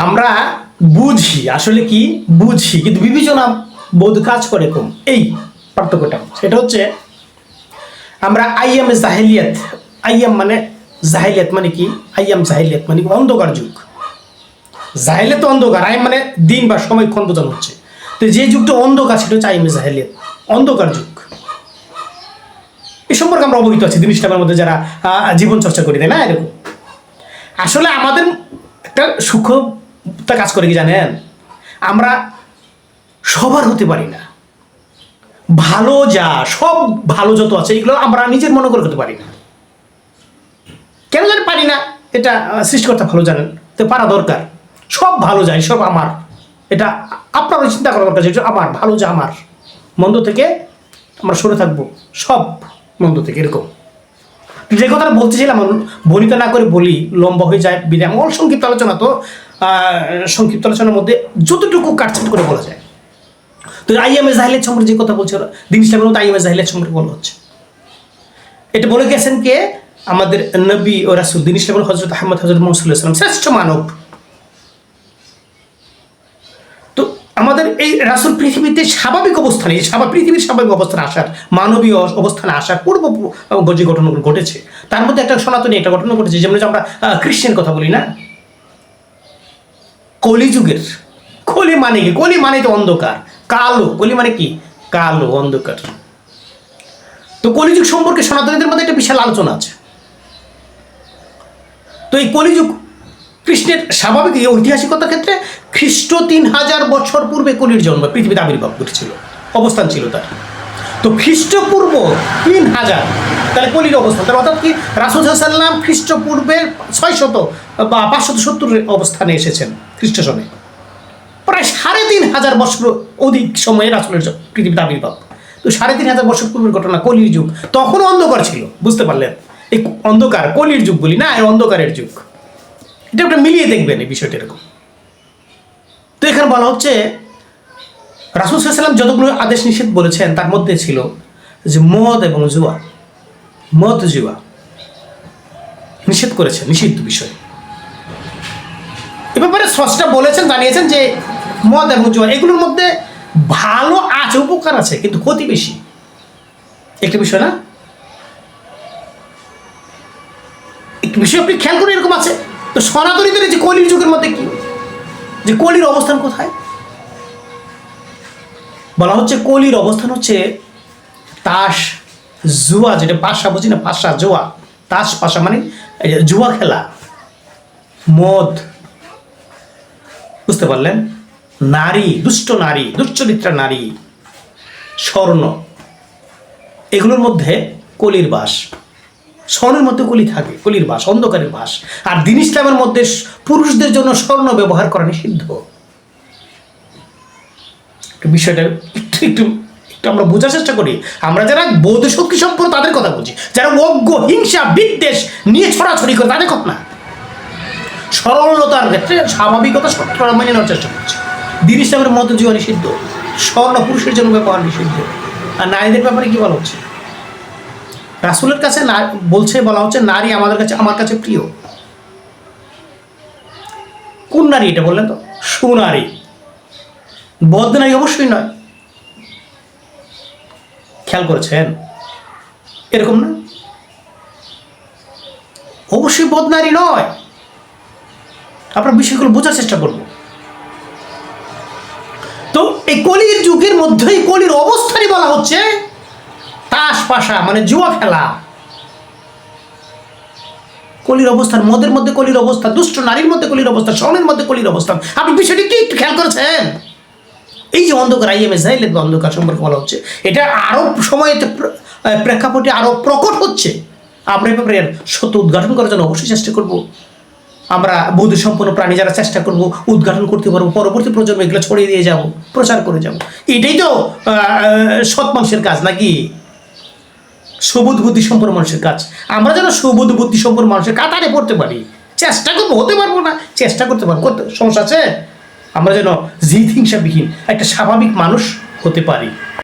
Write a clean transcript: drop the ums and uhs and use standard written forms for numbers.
আমরা বুঝি, আসলে কি বুঝি, কিন্তু বিবেচনা বোধ কাজ করে কম। এই পার্থক্যটা সেটা হচ্ছে আমরা আইয়াম জাহেলিয়াত, আইয়াম মানে জাহেলিয়াত মানে কি, আইয়াম জাহেলিয়াত মানে অন্ধকার যুগ। জাহেলিয়াত অন্ধকার, আইম মানে দিন বা সময়ক্ষণ বোঝানো হচ্ছে। তো যে যুগটা অন্ধকার সেটা হচ্ছে আইয়াম জাহেলিয়াত, অন্ধকার যুগ। এই সম্পর্কে আমরা অবহিত আছি দিন ইসলামের মধ্যে যারা জীবন চর্চা করি, তাই না? এরকম আসলে আমাদের একটা সূক্ষ্মতা কাজ করে কি জানেন, আমরা সবার হতে পারি না। ভালো যা সব ভালো যত আছে এগুলো আমরা নিজের মনে করে করতে পারি না। কেন জানি পারি না, এটা সৃষ্টিকর্তা ভালো জানেন। তো পারা দরকার, সব ভালো যায়, সব আমার, এটা আপনারও চিন্তা করা দরকার যে আমার ভালো যা আমার, মন্দ থেকে আমরা সরে থাকবো, সব মন্দ থেকে। এরকম যে কথাটা বলতেছিলাম বনিত না করে বলি, লম্বা হয়ে যায় বিদায়। আমার সংক্ষিপ্ত আলোচনা, তো সংক্ষিপ্ত আলোচনার মধ্যে যতটুকু কাটছাট করে বলা যায়। তো আইএমএ জাহিলিয়াত সম্পর্কে যে কথা বলছে দিন ইসলামের মধ্যে আইএমএ জাহিলিয়াত সম্পর্কে বলা হচ্ছে। এটা বলে গেছেন কে? আমাদের নবী ও রাসূল দিন ইসলামের হযরত আহমদ হযরত মুহাম্মদ সাল্লাল্লাহু আলাইহি ওয়াসাল্লাম, শ্রেষ্ঠ মানব। তো আমাদের এই রাসূল পৃথিবীতে স্বাভাবিক অবস্থানে, পৃথিবীর স্বাভাবিক অবস্থানে আসার, মানবীয় অবস্থানে আসার পূর্ব যে ঘটনাগুলো ঘটেছে তার মধ্যে একটা সনাতনী একটা ঘটনা ঘটেছে। যেমন আমরা খ্রিস্টান কথা বলি না, কলিযুগের, কলি মানে কি? কলি মানে তো অন্ধকার, কালো। কলি মানে কি? কালো, অন্ধকার। তো কলিযুগ সম্পর্কে সনাতনীদের মধ্যে একটা বিশাল আলোচনা আছে। তো এই কলিযুগ কৃষ্ণের স্বাভাবিক ঐতিহাসিকতার ক্ষেত্রে খ্রিস্ট 3000 বছর পূর্বে কলির জন্ম, পৃথিবীতে আবির্ভাব ঘটেছিল, অবস্থান ছিল তার। তো খ্রিস্টপূর্ব 3000, তাহলে কলির অবস্থান তার অর্থাৎ কি রাসূল সাল্লাল্লাহু আলাইহি ওয়াসাল্লাম খ্রিস্টপূর্বে 600 বা 570 অবস্থানে এসেছেন খ্রিস্ট সনে। প্রায় 3500 বছর অধিক সময়ে রাসূলের পৃথিবীতে আবির্ভাব। তো 3500 বছর পূর্বের ঘটনা, কলির যুগ। তখনও অন্ধকার ছিল, বুঝতে পারলেন? এই অন্ধকার, কলির যুগ বলি না, এই অন্ধকারের যুগ। এটা একটা মিলিয়ে দেখবেন এই বিষয়টা এরকম। তো এখানে বলা হচ্ছে রাসূল সাল্লাল্লাহু আলাইহি ওয়াসাল্লাম যতগুলো আদেশ নিষেধ বলেছেন তার মধ্যে ছিল যে মদ এবং জুয়া, মদ জুয়া নিষেধ করেছেন, নিষিদ্ধ বিষয়। এ ব্যাপারে স্রষ্টা বলেছেন, জানিয়েছেন যে মদ এবং জুয়া এগুলোর মধ্যে ভালো আছে, উপকার আছে, কিন্তু ক্ষতি বেশি। একটা বিষয় না, একটু বিষয় আপনি খেয়াল করে এরকম আছে। তো সনাতনীদের যে কলির যুগের মধ্যে কি, যে কলির অবস্থান কোথায় বলা হচ্ছে? কলির অবস্থান হচ্ছে তাস, জুয়া, যেটা পাশা বুঝি না, পাশা জুয়া, তাস পাশা মানে জুয়া খেলা, মদ, বুঝতে পারলেন? নারী, দুষ্ট নারী, দুশ্চরিত্রা নারী, স্বর্ণ, এগুলোর মধ্যে কলির বাস। স্বর্ণের মধ্যে কলি থাকে, কলির বাস, অন্ধকারের বাস। আর দিন ইসলামের মধ্যে পুরুষদের জন্য স্বর্ণ ব্যবহার করা নিষিদ্ধ। বিষয়টা একটু একটু একটু আমরা বোঝার চেষ্টা করি। আমরা যারা বোধশক্তি সম্পন্ন তাদের কথা বুঝি, যারা অজ্ঞ, হিংসা, বিদ্বেষ নিয়ে ছড়াছড়ি করে তাদের কথা না। সরলতার ক্ষেত্রে স্বাভাবিকতা সত্যতা মেনে নেওয়ার চেষ্টা করছে। দিন ইসলামের মধ্যে জুয়া নিষিদ্ধ, স্বর্ণ পুরুষের জন্য ব্যবহার নিষিদ্ধ। আর নারীদের ব্যাপারে কি বলা হচ্ছে? রাসূলের কাছে বলছে, বলা হচ্ছে নারী আমাদের কাছে, আমার কাছে প্রিয়। কোন নারী এটা বললেন তো? সুনারী, বদ নারী অবশ্যই নয়। খেয়াল করেছেন এরকম না? অবশ্যই বদ নারী নয়। আপনার বিষয়গুলো বোঝার চেষ্টা করব। তো এই কলির যুগের মধ্যেই কলির অবস্থানই বলা হচ্ছে তাস পাশা মানে জুয়া খেলা। কলির অবস্থান, মদের মধ্যে কলির অবস্থান, দুষ্ট নারীর মধ্যে কলির অবস্থান, স্বর্ণের মধ্যে কলির অবস্থান। আপনি বিষয়টি কি একটু খেয়াল করেছেন? এই যে অন্ধকার, আইএমএ জাহিলিয়াত বা অন্ধকার সম্পর্কে বলা হচ্ছে, এটা আরো সময়েতে প্রেক্ষাপটে আরো প্রকট হচ্ছে। আমরা এই ব্যাপারে সত্য উদ্ঘাটন করার জন্য অবশ্যই চেষ্টা করব। আমরা বুদ্ধি সম্পন্ন প্রাণী যারা চেষ্টা করব উদ্ঘাটন করতে পারবো, পরবর্তী প্রজন্ম এগুলো ছড়িয়ে দিয়ে যাব, প্রচার করে যাব। এটাই তো সৎ মানুষের কাজ, নাকি? সুবোধ বুদ্ধি সম্পন্ন মানুষের কাজ। আমরা যেন সুবোধ বুদ্ধি সম্পন্ন মানুষের কাতারে পড়তে পারি, চেষ্টা করবো, হতে পারবো না, চেষ্টা করতে পারবো। সমস্যা আছে? আমরা যেন জিদ হিংসাবিহীন একটা স্বাভাবিক মানুষ হতে পারি।